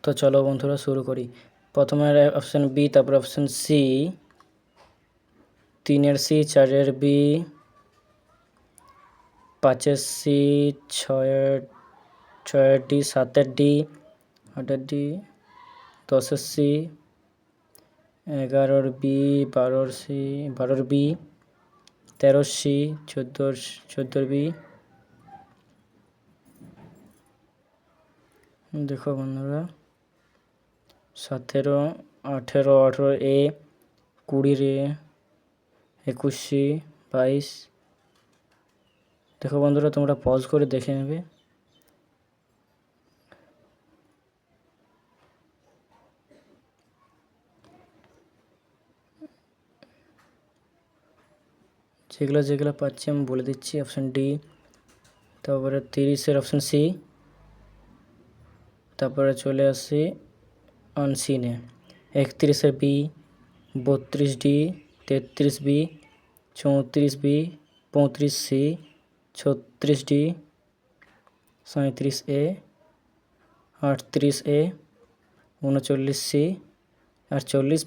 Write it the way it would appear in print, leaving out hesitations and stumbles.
তো চলো বন্ধুরা শুরু করি। প্রথমে অপশান বি, তারপর অপশান সি, 3-এর সি, 4-এর বি, 5-এর সি, 6-এর ডি, 7-এর ডি, 8-এর ডি, 10-এর সি, 11-এর বি, 12-এর সি, 12-এর বি, 13-এর সি, 14-এর বি। দেখো বন্ধুরা, 17, 18, 18 এ, 20 এ, 21 সি, 22। দেখো বন্ধুরা, তোমরা পজ করে দেখে নেবে। যেগুলো পাচ্ছি আমি বলে দিচ্ছি। অপশান ডি, তারপরে 30-এর অপশান সি, তারপরে চলে আসি আনসিনে। 31-এর B, 32 D, 33 B, 34 B, 35 C, 36 D, 37 A, 38 A, 39 C, 48